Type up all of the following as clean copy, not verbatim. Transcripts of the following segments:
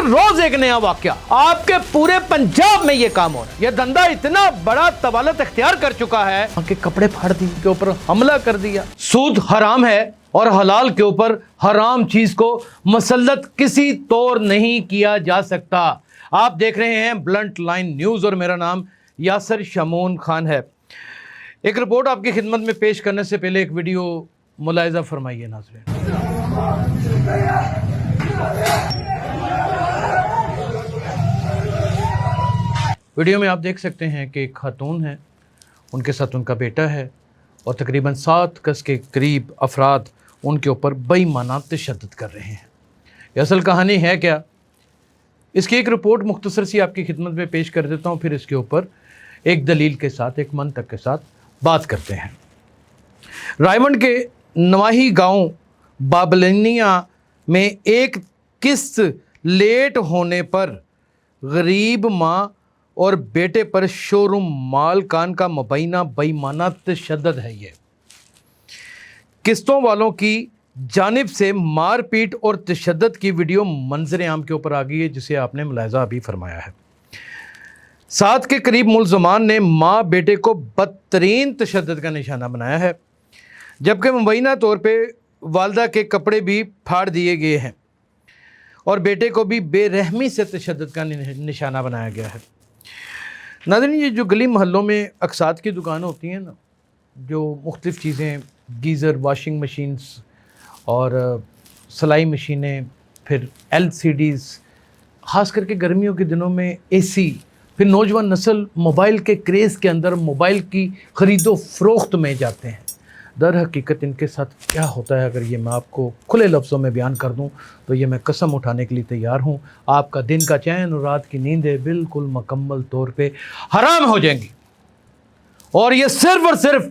ہر روز ایک نیا واقعہ. آپ کے پورے پنجاب میں یہ کام ہو رہا ہے. یہ دھندا اتنا بڑا طوالت اختیار کر چکا ہے کہ کپڑے پھاڑ دیے, کے اوپر حملہ کر دیا. سود حرام ہے اور حلال کے اوپر حرام چیز کو مسلط کسی طور نہیں کیا جا سکتا. آپ دیکھ رہے ہیں بلنٹ لائن نیوز اور میرا نام یاسر شمون خان ہے. ایک رپورٹ آپ کی خدمت میں پیش کرنے سے پہلے ایک ویڈیو ملاحظہ فرمائیے ناظرین. ویڈیو میں آپ دیکھ سکتے ہیں کہ ایک خاتون ہے, ان کے ساتھ ان کا بیٹا ہے اور تقریباً 7 گز کے قریب افراد ان کے اوپر بے ایمانہ تشدد کر رہے ہیں. یہ اصل کہانی ہے کیا؟ اس کی ایک رپورٹ مختصر سی آپ کی خدمت میں پیش کر دیتا ہوں, پھر اس کے اوپر ایک دلیل کے ساتھ, ایک منطق کے ساتھ بات کرتے ہیں. رائے کے نواحی گاؤں بابلنیا میں ایک قسط لیٹ ہونے پر غریب ماں اور بیٹے پر شو روم مالکان کا مبینہ بے ایمانہ تشدد ہے. یہ قسطوں والوں کی جانب سے مار پیٹ اور تشدد کی ویڈیو منظر عام کے اوپر آ گئی ہے, جسے آپ نے ملاحظہ ابھی فرمایا ہے. 7 کے قریب ملزمان نے ماں بیٹے کو بدترین تشدد کا نشانہ بنایا ہے, جبکہ مبینہ طور پہ والدہ کے کپڑے بھی پھاڑ دیے گئے ہیں اور بیٹے کو بھی بے رحمی سے تشدد کا نشانہ بنایا گیا ہے. ناظرین, یہ جو گلی محلوں میں اقساط کی دکانیں ہوتی ہیں نا, جو مختلف چیزیں, گیزر, واشنگ مشینز اور سلائی مشینیں, پھر LCDs, خاص کر کے گرمیوں کے دنوں میں AC, پھر نوجوان نسل موبائل کے کریز کے اندر موبائل کی خرید و فروخت میں جاتے ہیں. در حقیقت ان کے ساتھ کیا ہوتا ہے, اگر یہ میں آپ کو کھلے لفظوں میں بیان کر دوں تو یہ میں قسم اٹھانے کے لیے تیار ہوں, آپ کا دن کا چین اور رات کی نیندیں بالکل مکمل طور پہ حرام ہو جائیں گی. اور یہ صرف اور صرف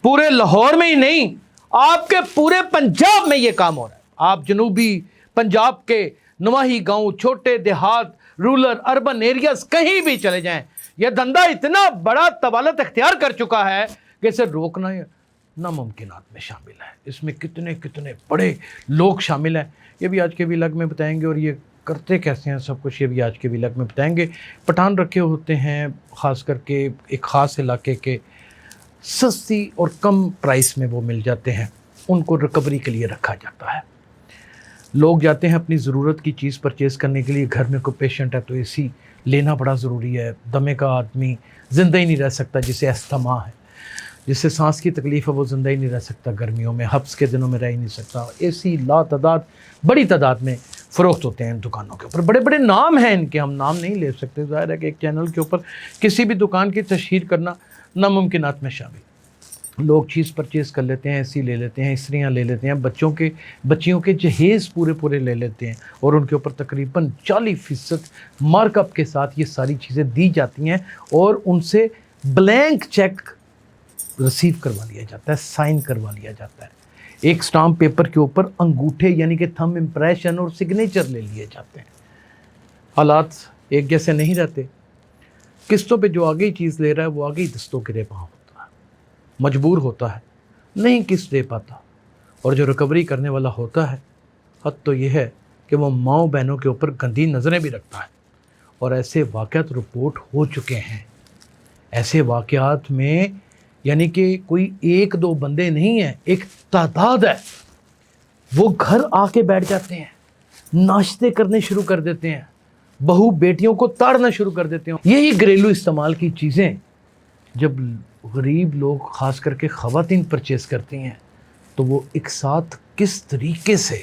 پورے لاہور میں ہی نہیں, آپ کے پورے پنجاب میں یہ کام ہو رہا ہے. آپ جنوبی پنجاب کے نواحی گاؤں, چھوٹے دیہات, رورل اربن ایریاز کہیں بھی چلے جائیں, یہ دھندا اتنا بڑا طوالت اختیار کر چکا ہے کہ اسے روکنا ناممکنات میں شامل ہے. اس میں کتنے کتنے بڑے لوگ شامل ہیں, یہ بھی آج کے ویلاگ میں بتائیں گے, اور یہ کرتے کیسے ہیں سب کچھ یہ بھی آج کے ویلاگ میں بتائیں گے. پٹھان رکھے ہوتے ہیں خاص کر کے ایک خاص علاقے کے, سستی اور کم پرائس میں وہ مل جاتے ہیں, ان کو ریکوری کے لیے رکھا جاتا ہے. لوگ جاتے ہیں اپنی ضرورت کی چیز پرچیز کرنے کے لیے, گھر میں کوئی پیشنٹ ہے تو AC لینا بڑا ضروری ہے. دمے کا آدمی زندہ ہی نہیں رہ سکتا, جسے استھما ہے, جسے سانس کی تکلیف ہے, وہ زندہ ہی نہیں رہ سکتا گرمیوں میں, حبس کے دنوں میں رہ ہی نہیں سکتا. AC لا تعداد, بڑی تعداد میں فروخت ہوتے ہیں ان دکانوں کے اوپر. بڑے بڑے نام ہیں ان کے, ہم نام نہیں لے سکتے, ظاہر ہے کہ ایک چینل کے اوپر کسی بھی دکان کی تشہیر کرنا ناممکنات میں شامل. لوگ چیز پرچیز کر لیتے ہیں, AC لے لیتے ہیں, استریاں لے لیتے ہیں, بچیوں کے جہیز پورے لے لیتے ہیں, اور ان کے اوپر تقریباً 40% مارک اپ کے ساتھ یہ ساری چیزیں دی جاتی ہیں, اور ان سے بلینک چیک ریسیو کروا لیا جاتا ہے, سائن کروا لیا جاتا ہے. ایک سٹامپ پیپر کے اوپر انگوٹھے یعنی کہ تھم امپریشن اور سگنیچر لے لیے جاتے ہیں. حالات ایک جیسے نہیں رہتے. قسطوں پہ جو آگے ہی چیز لے رہا ہے وہ آگے ہی دستوں کے رے پاؤں ہوتا ہے, مجبور ہوتا ہے, نہیں قسط دے پاتا, اور جو ریکوری کرنے والا ہوتا ہے, حد تو یہ ہے کہ وہ ماؤں بہنوں کے اوپر گندی نظریں بھی رکھتا ہے. اور ایسے واقعات رپورٹ ہو چکے ہیں. ایسے واقعات میں یعنی کہ کوئی 1-2 بندے نہیں ہیں, ایک تعداد ہے. وہ گھر آ کے بیٹھ جاتے ہیں, ناشتے کرنے شروع کر دیتے ہیں, بہو بیٹیوں کو تاڑنا شروع کر دیتے ہیں. یہی گھریلو استعمال کی چیزیں جب غریب لوگ خاص کر کے خواتین پرچیز کرتی ہیں تو وہ ایک ساتھ کس طریقے سے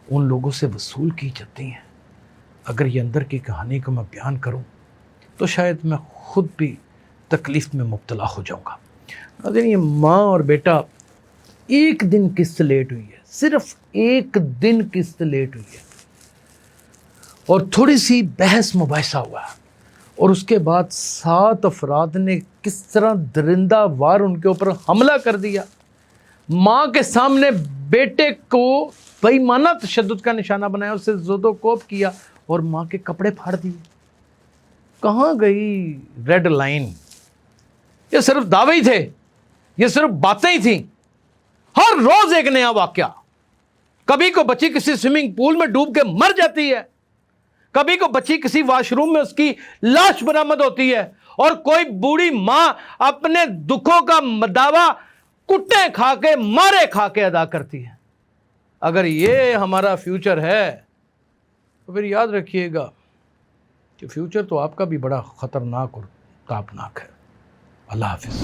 ان لوگوں سے وصول کی جاتی ہیں. اگر یہ اندر کی کہانی کو میں بیان کروں تو شاید میں خود بھی تکلیف میں مبتلا ہو جاؤں گا. اگر یہ ماں اور بیٹا ایک دن قسط لیٹ ہوئی ہے, صرف ایک دن قسط لیٹ ہوئی ہے, اور تھوڑی سی بحث مباحثہ ہوا ہے, اور اس کے بعد 7 افراد نے کس طرح درندہ وار ان کے اوپر حملہ کر دیا, ماں کے سامنے بیٹے کو بے ایمانہ تشدد کا نشانہ بنایا, اسے زد و کوب کیا اور ماں کے کپڑے پھاڑ دیے. کہاں گئی ریڈ لائن؟ یہ صرف دعوے ہی تھے, یہ صرف باتیں ہی تھیں. ہر روز ایک نیا واقعہ. کبھی کو بچی کسی سوئمنگ پول میں ڈوب کے مر جاتی ہے, کبھی کو بچی کسی واش روم میں اس کی لاش برآمد ہوتی ہے، اور کوئی بوڑھی ماں اپنے دکھوں کا دعویٰ کٹے کھا کے مارے کھا کے ادا کرتی ہے۔ اگر یہ ہمارا فیوچر ہے تو پھر یاد رکھیے گا کہ فیوچر تو آپ کا بھی بڑا خطرناک اور تابناک ہے۔ اللہ حافظ۔